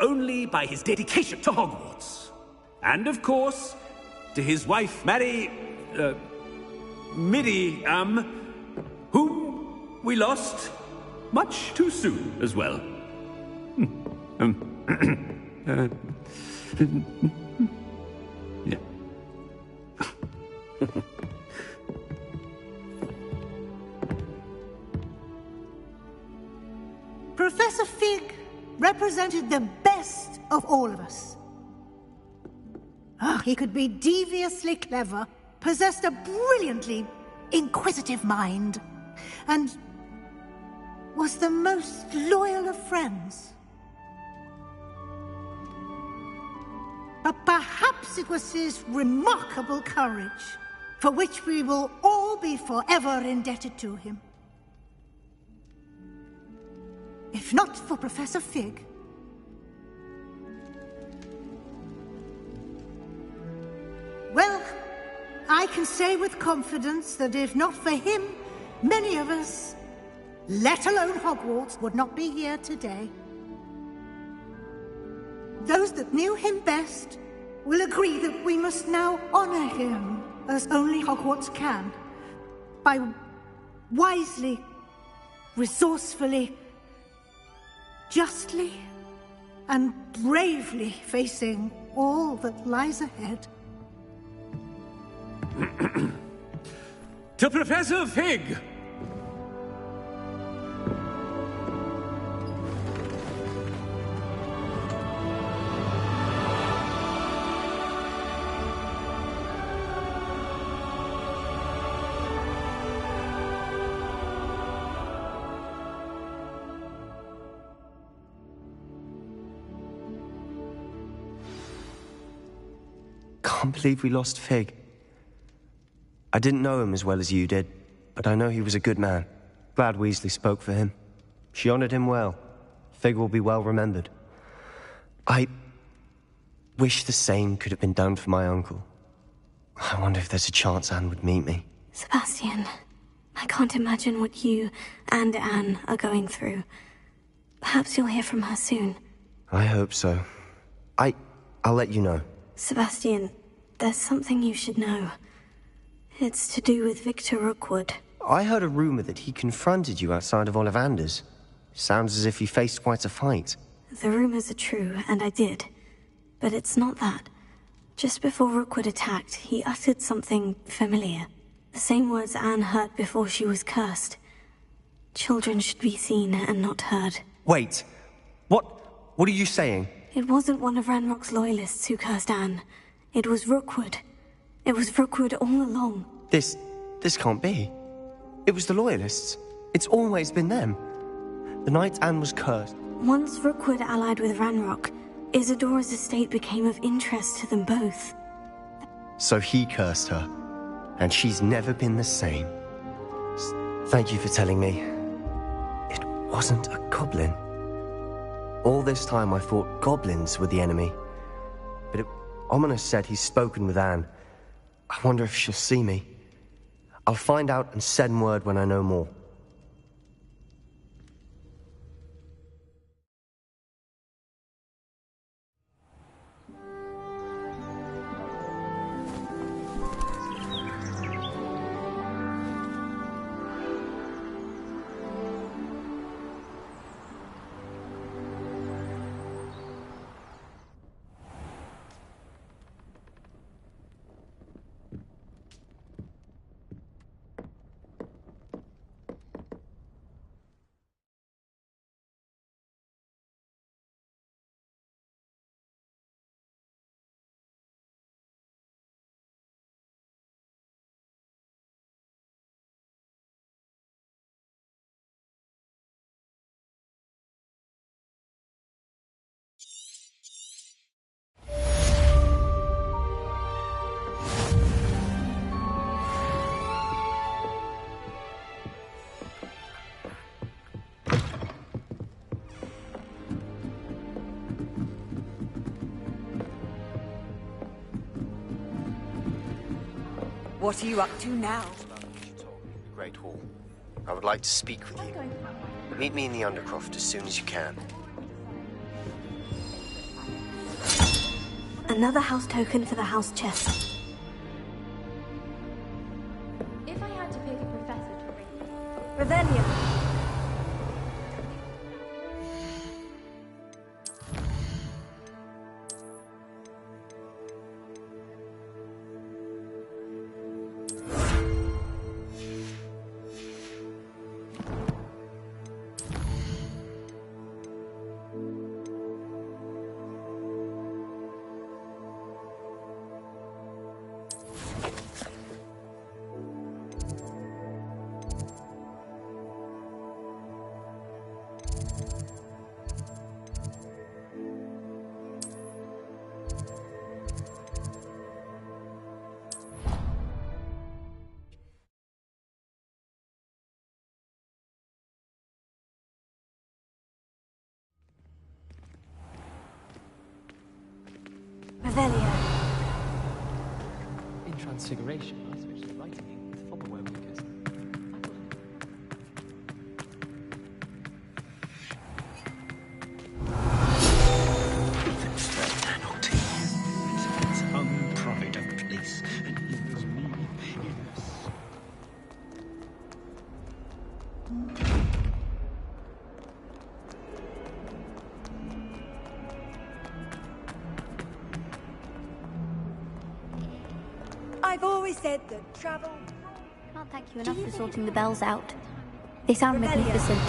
only by his dedication to Hogwarts. And of course, to his wife, Middy, whom we lost much too soon as well. Yeah. Professor Fig represented the best of all of us. He could be deviously clever, possessed a brilliantly inquisitive mind, and was the most loyal of friends. But perhaps it was his remarkable courage, for which we will all be forever indebted to him. If not for Professor Fig, well, I can say with confidence that if not for him, many of us, let alone Hogwarts, would not be here today. Those that knew him best will agree that we must now honor him as only Hogwarts can, by wisely, resourcefully, justly and bravely facing all that lies ahead. To Professor Fig! Can't believe we lost Fig. I didn't know him as well as you did, but I know he was a good man. Glad Weasley spoke for him. She honored him well. Fig will be well remembered. I wish the same could have been done for my uncle. I wonder if there's a chance Anne would meet me. Sebastian, I can't imagine what you and Anne are going through. Perhaps you'll hear from her soon. I hope so. I'll let you know. Sebastian, there's something you should know. It's to do with Victor Rookwood. I heard a rumor that he confronted you outside of Ollivander's. Sounds as if he faced quite a fight. The rumors are true, and I did. But it's not that. Just before Rookwood attacked, he uttered something familiar. The same words Anne heard before she was cursed. Children should be seen and not heard. Wait! What are you saying? It wasn't one of Ranrock's loyalists who cursed Anne. It was Rookwood. It was Rookwood all along. This can't be. It was the loyalists. It's always been them. The night Anne was cursed. Once Rookwood allied with Ranrock, Isadora's estate became of interest to them both. So he cursed her, and she's never been the same. Thank you for telling me. It wasn't a goblin. All this time I thought goblins were the enemy. But Ominis said he's spoken with Anne. I wonder if she'll see me. I'll find out and send word when I know more. What are you up to now? Great Hall. I would like to speak with you. Meet me in the Undercroft as soon as you can. Another house token for the house chest. If I had to pick a professor to read... Revelio. Revelio. In Transfiguration, I switched to writing with Fopperware because Prophet of police, and he was me in I've always said that travel... Can't thank you enough for sorting the bells out. They sound magnificent.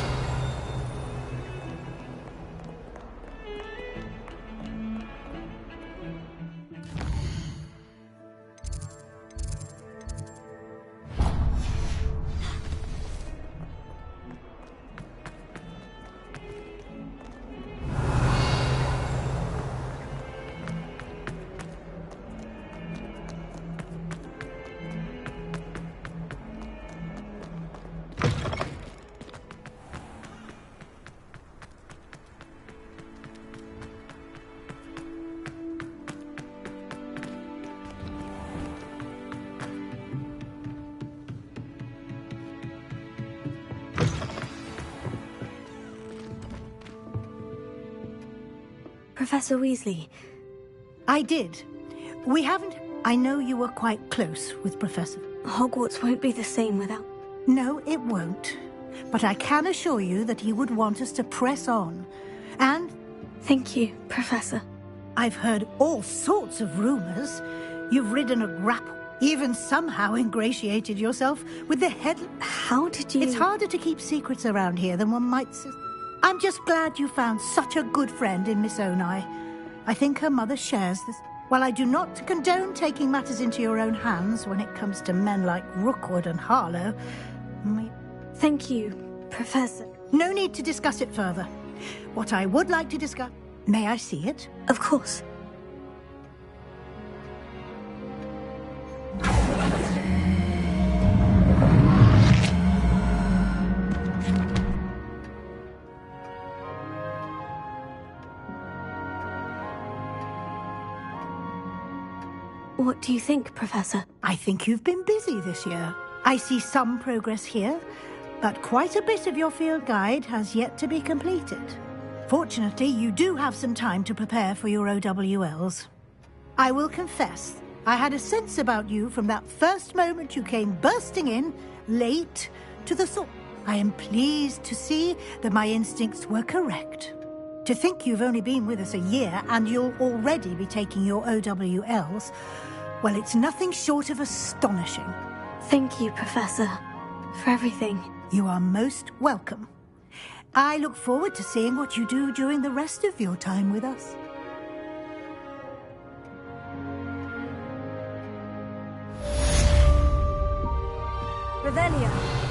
Professor Weasley. I did. We haven't... I know you were quite close with Professor... Hogwarts won't be the same without... No, it won't. But I can assure you that he would want us to press on. And... Thank you, Professor. I've heard all sorts of rumors. You've ridden a grapple, even somehow ingratiated yourself with the head... How did you... It's harder to keep secrets around here than one might... I'm just glad you found such a good friend in Miss Onai. I think her mother shares this. While I do not condone taking matters into your own hands when it comes to men like Rookwood and Harlow... Thank you, Professor. No need to discuss it further. What I would like to discuss... May I see it? Of course. What do you think, Professor? I think you've been busy this year. I see some progress here, but quite a bit of your field guide has yet to be completed. Fortunately, you do have some time to prepare for your OWLs. I will confess, I had a sense about you from that first moment you came bursting in, late, to the thought. I am pleased to see that my instincts were correct. To think you've only been with us a year and you'll already be taking your OWLs, well, it's nothing short of astonishing. Thank you, Professor, for everything. You are most welcome. I look forward to seeing what you do during the rest of your time with us. Revelio.